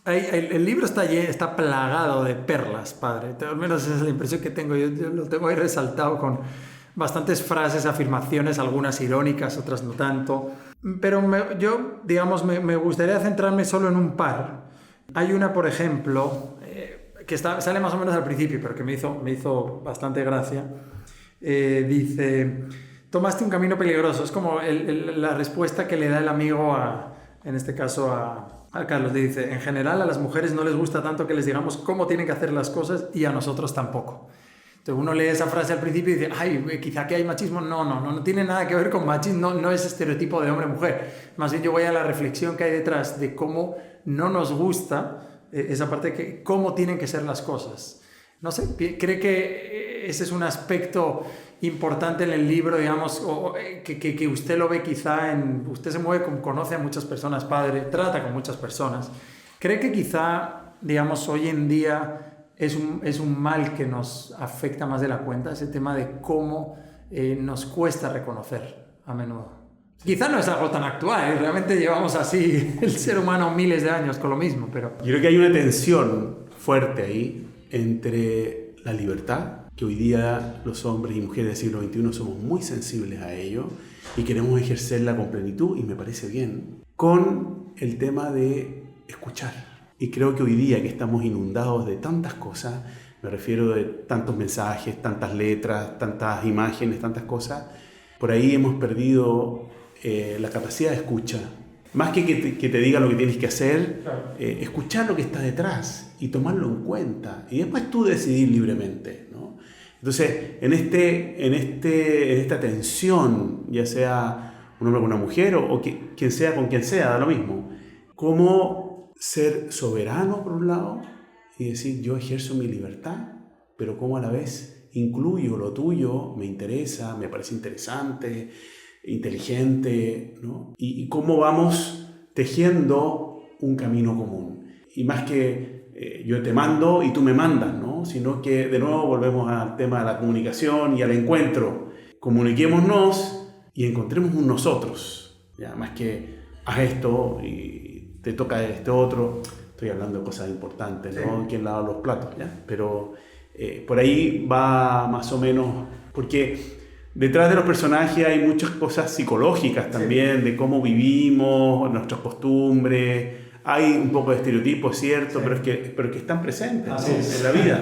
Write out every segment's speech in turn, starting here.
El libro está plagado de perlas, padre. Al menos esa es la impresión que tengo. Yo lo tengo ahí resaltado con bastantes frases, afirmaciones, algunas irónicas, otras no tanto. Pero yo, digamos, me gustaría centrarme solo en un par. Hay una, por ejemplo, que sale más o menos al principio, pero que me hizo bastante gracia. Dice, tomaste un camino peligroso. Es como la respuesta que le da el amigo en este caso a Carlos. Le dice, en general a las mujeres no les gusta tanto que les digamos cómo tienen que hacer las cosas y a nosotros tampoco. Entonces uno lee esa frase al principio y dice, ay, quizá que hay machismo. No tiene nada que ver con machismo, no es estereotipo de hombre-mujer. Más bien yo voy a la reflexión que hay detrás de cómo no nos gusta esa parte que cómo tienen que ser las cosas. No sé, ¿cree que ese es un aspecto importante en el libro, digamos, o que usted lo ve quizá usted se mueve, conoce a muchas personas, padre, trata con muchas personas? ¿Cree que quizá, digamos, hoy en día es un mal que nos afecta más de la cuenta, ese tema de cómo nos cuesta reconocer a menudo? Quizá no es algo tan actual, realmente llevamos así el ser humano miles de años con lo mismo, pero... Yo creo que hay una tensión fuerte ahí entre la libertad, que hoy día los hombres y mujeres del siglo XXI somos muy sensibles a ello y queremos ejercerla con plenitud, y me parece bien, con el tema de escuchar. Y creo que hoy día que estamos inundados de tantas cosas, me refiero de tantos mensajes, tantas letras, tantas imágenes, tantas cosas, por ahí hemos perdido la capacidad de escucha. Más que te diga lo que tienes que hacer, claro, escuchar lo que está detrás y tomarlo en cuenta. Y después tú decidir libremente, ¿no? Entonces, en esta tensión, ya sea un hombre con una mujer o quien sea con quien sea, da lo mismo. Cómo ser soberano, por un lado, y decir, yo ejerzo mi libertad, pero cómo a la vez incluyo lo tuyo, me interesa, me parece interesante, inteligente, ¿no? Y cómo vamos tejiendo un camino común. Y más que yo te mando y tú me mandas, ¿no? Sino que de nuevo volvemos al tema de la comunicación y al encuentro. Comuniquémonos y encontremos un nosotros, ¿ya? Más que haz esto y te toca este otro. Estoy hablando de cosas importantes, ¿no? Sí. ¿Quién lava los platos? ¿Ya? Pero por ahí va más o menos, porque detrás de los personajes hay muchas cosas psicológicas también, sí, de cómo vivimos, nuestras costumbres. Hay un poco de estereotipos, cierto, sí, pero que están presentes, ¿no? En la vida.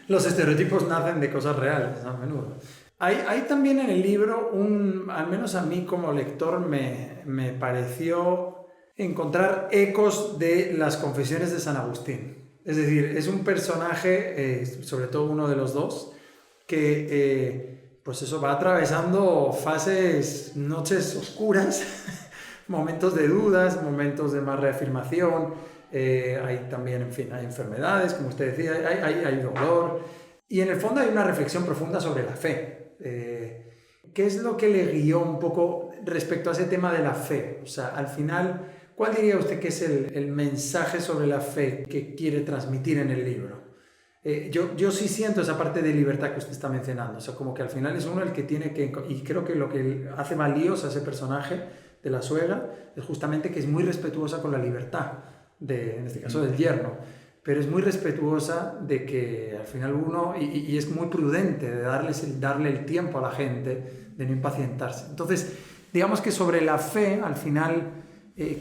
Los estereotipos nacen de cosas reales a menudo. Hay también en el libro, al menos a mí como lector me pareció encontrar ecos de las confesiones de San Agustín. Es decir, es un personaje, sobre todo uno de los dos, que... pues eso, va atravesando fases, noches oscuras, momentos de dudas, momentos de más reafirmación, hay también, en fin, hay enfermedades, como usted decía, hay dolor, y en el fondo hay una reflexión profunda sobre la fe. ¿Qué es lo que le guió un poco respecto a ese tema de la fe? O sea, al final, ¿cuál diría usted que es el mensaje sobre la fe que quiere transmitir en el libro? Yo sí siento esa parte de libertad que usted está mencionando, o sea, como que al final es uno el que tiene que, y creo que lo que hace valioso a ese personaje de la suegra es justamente que es muy respetuosa con la libertad, en este caso del yerno, pero es muy respetuosa de que al final uno, y es muy prudente de darle el tiempo a la gente, de no impacientarse. Entonces, digamos que sobre la fe, al final,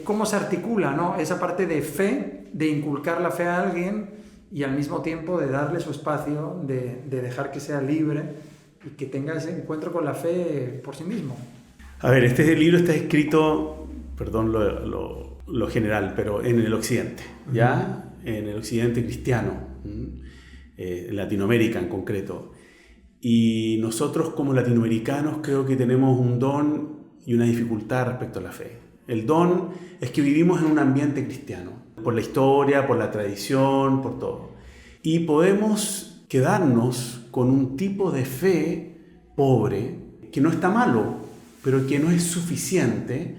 ¿cómo se articula, ¿no? Esa parte de fe, de inculcar la fe a alguien, y al mismo tiempo de darle su espacio, de dejar que sea libre y que tenga ese encuentro con la fe por sí mismo? A ver, este libro está escrito, perdón lo general, pero en el occidente, ¿ya? En el occidente cristiano, en Latinoamérica en concreto. Y nosotros como latinoamericanos creo que tenemos un don y una dificultad respecto a la fe. El don es que vivimos en un ambiente cristiano, por la historia, por la tradición, por todo. Y podemos quedarnos con un tipo de fe pobre, que no está malo, pero que no es suficiente,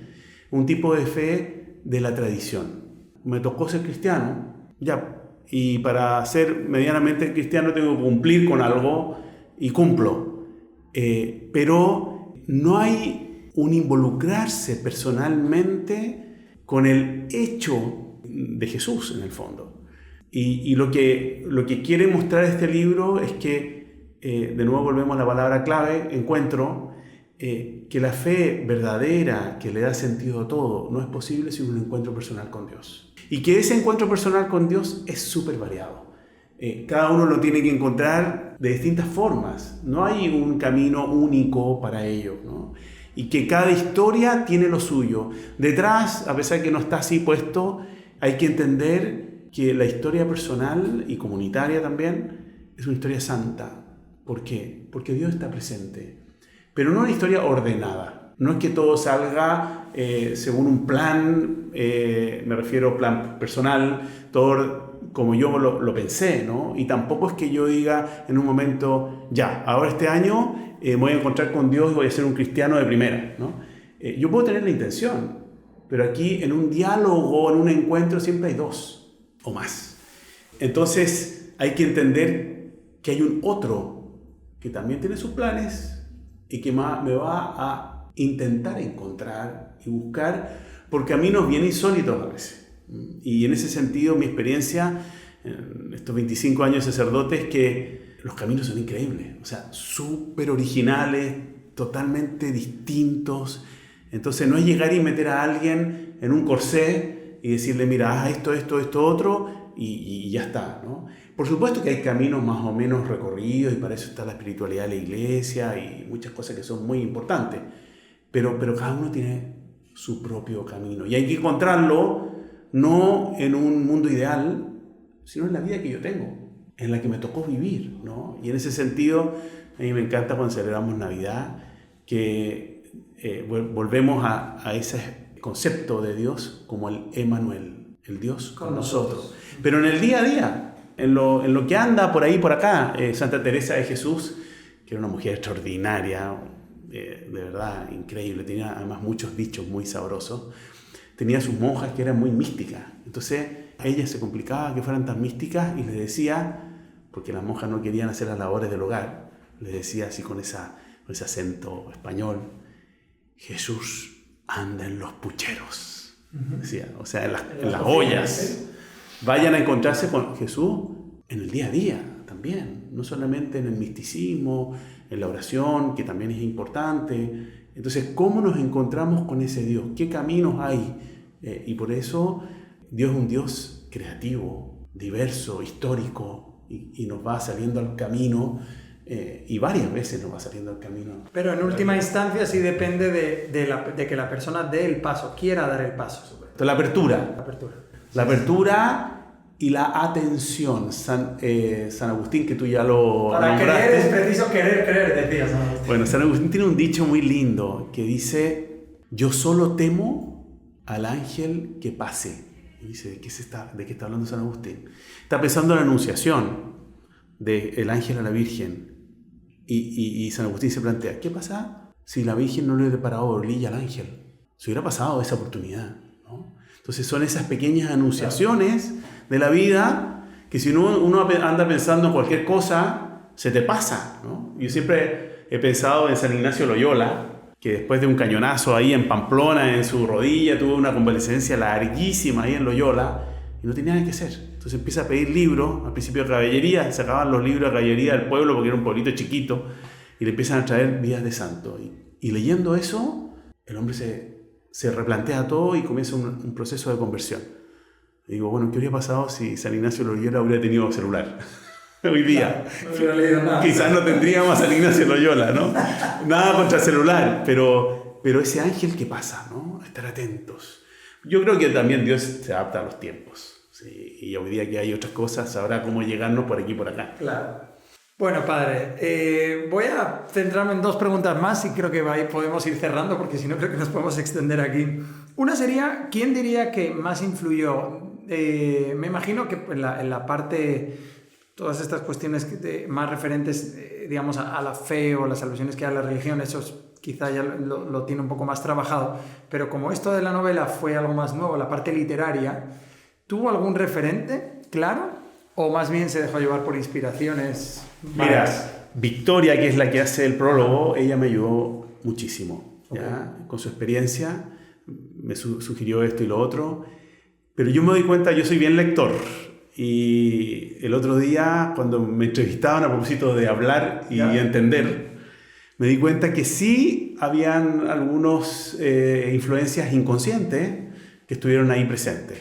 un tipo de fe de la tradición. Me tocó ser cristiano, ya, y para ser medianamente cristiano tengo que cumplir con algo, y cumplo. Pero no hay un involucrarse personalmente con el hecho de Jesús en el fondo. Y lo que quiere mostrar este libro es que, de nuevo volvemos a la palabra clave, encuentro, que la fe verdadera que le da sentido a todo no es posible sin un encuentro personal con Dios. Y que ese encuentro personal con Dios es súper variado. Cada uno lo tiene que encontrar de distintas formas. No hay un camino único para ello, ¿no? Y que cada historia tiene lo suyo. Detrás, a pesar de que no está así puesto, hay que entender que la historia personal y comunitaria también es una historia santa. ¿Por qué? Porque Dios está presente. Pero no una historia ordenada. No es que todo salga según un plan, me refiero a plan personal, todo como yo lo pensé, ¿no? Y tampoco es que yo diga en un momento, ya, ahora este año me voy a encontrar con Dios y voy a ser un cristiano de primera, ¿no? Yo puedo tener la intención, pero aquí en un diálogo, en un encuentro, siempre hay dos o más. Entonces hay que entender que hay un otro que también tiene sus planes y que me va a intentar encontrar y buscar por caminos bien insólitos a veces. Y en ese sentido, mi experiencia en estos 25 años de sacerdote es que los caminos son increíbles, o sea, súper originales, totalmente distintos. Entonces no es llegar y meter a alguien en un corsé y decirle, mira, haz esto, otro, y ya está, ¿no? Por supuesto que hay caminos más o menos recorridos, y para eso está la espiritualidad de la iglesia y muchas cosas que son muy importantes, pero cada uno tiene su propio camino, y hay que encontrarlo no en un mundo ideal, sino en la vida que yo tengo, en la que me tocó vivir, ¿no? Y en ese sentido, a mí me encanta cuando celebramos Navidad, que volvemos a ese concepto de Dios como el Emmanuel, el Dios con nosotros. Pero en el día a día, en lo que anda por ahí, por acá, Santa Teresa de Jesús, que era una mujer extraordinaria, de verdad increíble, tenía además muchos dichos muy sabrosos. Tenía sus monjas que eran muy místicas. Entonces, a ellas se complicaba que fueran tan místicas y les decía, porque las monjas no querían hacer las labores del hogar, les decía así con ese acento español, Jesús anda en los pucheros. Decía, o sea, en las ollas. Vayan a encontrarse con Jesús en el día a día también, no solamente en el misticismo, en la oración, que también es importante. Entonces, ¿cómo nos encontramos con ese Dios? ¿Qué caminos hay? Y por eso Dios es un Dios creativo, diverso, histórico, y nos va saliendo al camino, y varias veces nos va saliendo al camino. Pero en última instancia sí depende de que la persona dé el paso, quiera dar el paso. La apertura. La apertura y la atención. San Agustín, que tú ya lo Para nombraste. creer es preciso creer, decía San Agustín. Bueno, San Agustín tiene un dicho muy lindo que dice, yo solo temo al ángel que pase. Y dice, ¿de qué está hablando San Agustín? Está pensando en la anunciación del ángel a la Virgen. Y San Agustín se plantea, ¿qué pasa si la Virgen no le hubiera parado orilla al ángel? Se hubiera pasado esa oportunidad, ¿no? Entonces son esas pequeñas anunciaciones de la vida que si uno anda pensando en cualquier cosa, se te pasa, ¿no? Yo siempre he pensado en San Ignacio Loyola, que después de un cañonazo ahí en Pamplona, en su rodilla, tuvo una convalecencia larguísima ahí en Loyola y no tenía nada que hacer. Entonces empieza a pedir libros, al principio de caballería, sacaban los libros de caballería del pueblo porque era un pueblito chiquito, y le empiezan a traer vidas de santo. Y leyendo eso, el hombre se replantea todo y comienza un proceso de conversión. Y digo, bueno, ¿qué habría pasado si San Ignacio Loyola hubiera tenido celular? Hoy día. No hubiera leído nada. Quizás no tendríamos a San Ignacio Loyola, ¿no? Nada contra el celular, pero ese ángel que pasa, ¿no? A estar atentos. Yo creo que también Dios se adapta a los tiempos. ¿Sí? Y hoy día que hay otras cosas, sabrá cómo llegarnos por aquí y por acá. Claro. Bueno, padre, voy a centrarme en dos preguntas más y creo que ahí podemos ir cerrando porque si no creo que nos podemos extender aquí. Una sería, ¿quién diría que más influyó? Me imagino que en la parte, todas estas cuestiones más referentes, digamos, a la fe o las alusiones que hay a la religión, eso quizá ya lo tiene un poco más trabajado, pero como esto de la novela fue algo más nuevo, la parte literaria, ¿tuvo algún referente claro o más bien se dejó llevar por inspiraciones? Mira, Victoria, que es la que hace el prólogo, ella me ayudó muchísimo, ¿ya? Con su experiencia me sugirió esto y lo otro. Pero yo me doy cuenta, yo soy bien lector. Y el otro día, cuando me entrevistaban a propósito de hablar y entender, me di cuenta que sí habían algunas influencias inconscientes que estuvieron ahí presentes.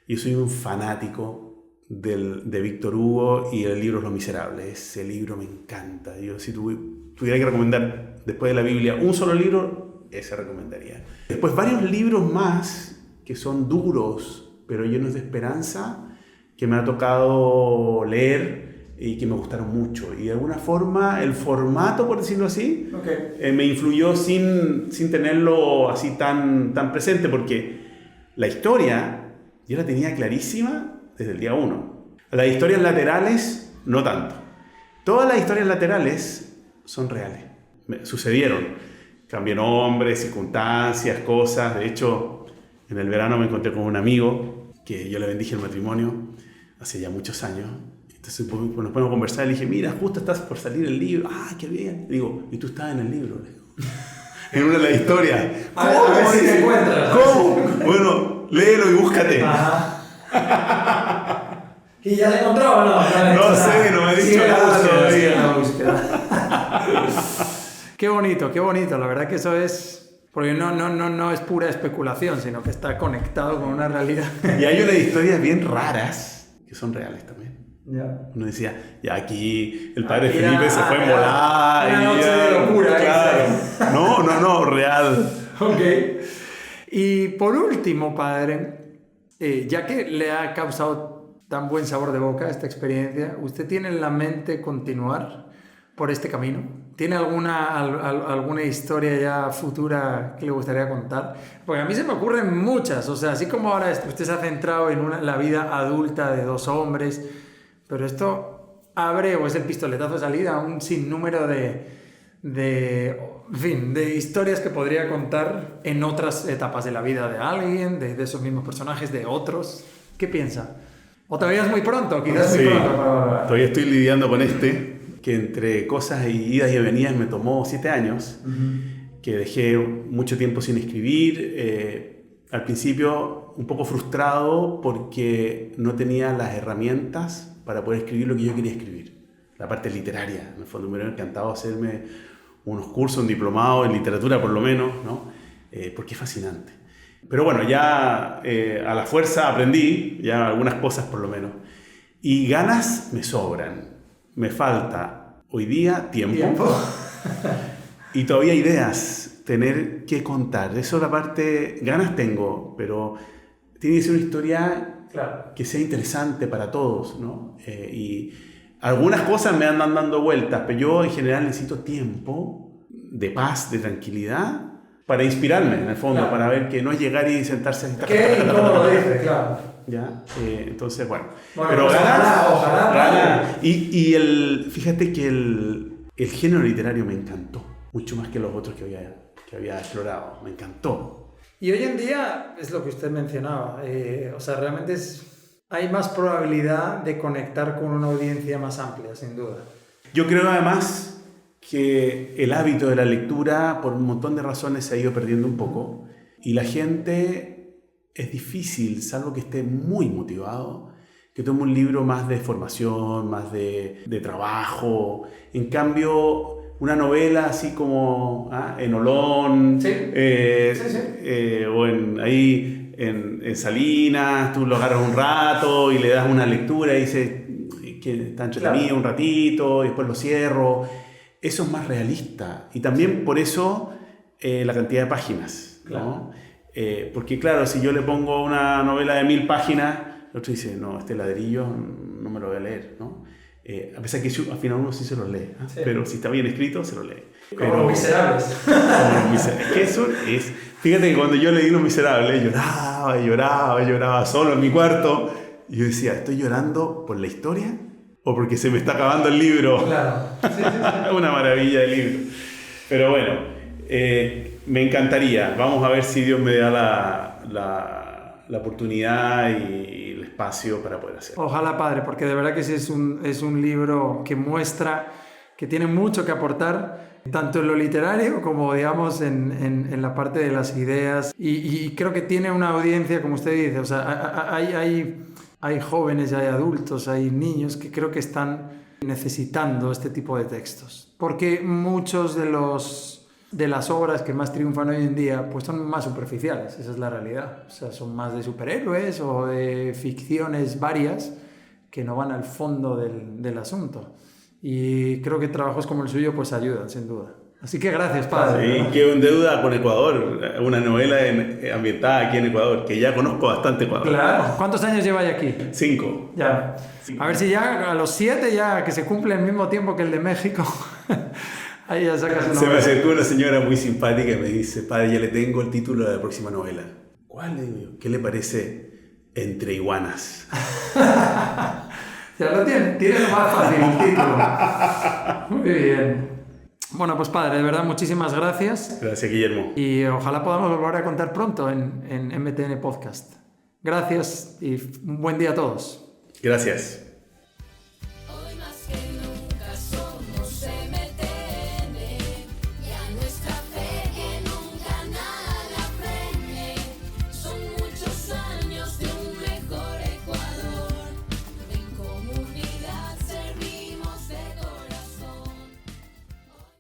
Yo soy un fanático de Víctor Hugo y el libro Los Miserables. Ese libro me encanta. Yo, si tuviera que recomendar después de la Biblia un solo libro, ese recomendaría. Después varios libros más que son duros, pero llenos de esperanza, que me ha tocado leer y que me gustaron mucho. Y de alguna forma el formato, por decirlo así, me influyó sin tenerlo así tan presente, porque la historia yo la tenía clarísima desde el día 1. Las historias laterales, no tanto. Todas las historias laterales son reales. Sucedieron. Cambié nombres, circunstancias, cosas. De hecho, en el verano me encontré con un amigo que yo le bendije el matrimonio hace ya muchos años. Entonces nos ponemos a conversar y le dije, mira, justo estás por salir el libro. ¡Ah, qué bien! Le digo, ¿y tú estabas en el libro? En una de las historias. A ver si te encuentras. ¿Cómo? Bueno, léelo y búscate. Ajá. ¿Y ya se encontró o no? No sé, no me he dicho nada todavía. Qué bonito. La verdad que eso es... Porque no es pura especulación, sino que está conectado con una realidad. Y hay unas historias bien raras que son reales también. Ya. Uno decía, ya aquí el padre Felipe se fue a molar. Una noche de locura. Claro. No, real. Ok. Y por último, padre, ya que le ha causado tan buen sabor de boca esta experiencia, ¿usted tiene en la mente continuar por este camino? ¿Tiene alguna historia ya futura que le gustaría contar? Porque a mí se me ocurren muchas. O sea, así como ahora usted se ha centrado en la vida adulta de dos hombres, pero esto abre, o es el pistoletazo de salida, a un sinnúmero de historias que podría contar en otras etapas de la vida de alguien, de esos mismos personajes, de otros. ¿Qué piensa? ¿O todavía es muy pronto? Quizás sí, muy pronto para... Todavía estoy lidiando con que entre cosas y idas y venidas me tomó 7 años, que dejé mucho tiempo sin escribir, al principio un poco frustrado porque no tenía las herramientas para poder escribir lo que yo quería escribir, la parte literaria. En el fondo me hubiera encantado hacerme unos cursos, un diplomado en literatura por lo menos, ¿no? Porque es fascinante. Pero bueno, ya a la fuerza aprendí, ya algunas cosas por lo menos, y ganas me sobran. Me falta hoy día tiempo. Y todavía ideas, tener que contar. Eso la parte, ganas tengo, pero tiene que ser una historia que sea interesante para todos, ¿no? Y algunas cosas me andan dando vueltas, pero yo en general necesito tiempo de paz, de tranquilidad, para inspirarme, en el fondo, para ver que no es llegar y sentarse... ¿Qué? ¿Y cómo lo dice? Claro. ¿Ya? Entonces, bueno. Pero pues ojalá. Y fíjate que el género literario me encantó, mucho más que los otros que había explorado. Me encantó. Y hoy en día es lo que usted mencionaba. O sea, realmente hay más probabilidad de conectar con una audiencia más amplia, sin duda. Yo creo además que el hábito de la lectura, por un montón de razones, se ha ido perdiendo un poco. Y la gente... Es difícil, salvo que esté muy motivado, que tome un libro más de formación, más de trabajo. En cambio, una novela así como en Olón, o ahí en Salinas, tú lo agarras un rato y le das una lectura y dices que está entretenido un ratito y después lo cierro. Eso es más realista. Y también por eso la cantidad de páginas, ¿no? Porque claro, si yo le pongo una novela de 1000 páginas, el otro dice, no, este ladrillo no me lo voy a leer, ¿no? A pesar que al final uno sí se lo lee, pero si está bien escrito, se lo lee. Como Los Miserables. Es que eso es... Fíjate que cuando yo leí Los Miserables, lloraba solo en mi cuarto, y yo decía, ¿estoy llorando por la historia o porque se me está acabando el libro? Claro. Una maravilla de libro. Pero bueno... me encantaría. Vamos a ver si Dios me da la oportunidad y el espacio para poder hacerlo. Ojalá, padre, porque de verdad que sí es un libro que muestra que tiene mucho que aportar tanto en lo literario como, digamos, en la parte de las ideas. Y creo que tiene una audiencia, como usted dice, o sea, hay jóvenes, hay adultos, hay niños que creo que están necesitando este tipo de textos. Porque muchos de las obras que más triunfan hoy en día pues son más superficiales, esa es la realidad. O sea, son más de superhéroes o de ficciones varias que no van al fondo del asunto. Y creo que trabajos como el suyo pues ayudan, sin duda. Así que gracias, padre. Sí, quedo en deuda con Ecuador, una novela ambientada aquí en Ecuador, que ya conozco bastante Ecuador. Claro. ¿Cuántos años lleva ya aquí? 5. Ya. A ver si ya a los 7, ya que se cumple el mismo tiempo que el de México, ahí ya sacas una Se me novela. acercó una señora muy simpática y me dice, padre, ya le tengo el título de la próxima novela. ¿Cuál? Le digo yo. ¿Qué le parece? Entre iguanas. Ya lo tiene lo más fácil el título. Muy bien. Bueno, pues padre, de verdad, muchísimas gracias. Gracias, Guillermo. Y ojalá podamos volver a contar pronto en MTN Podcast. Gracias y un buen día a todos. Gracias.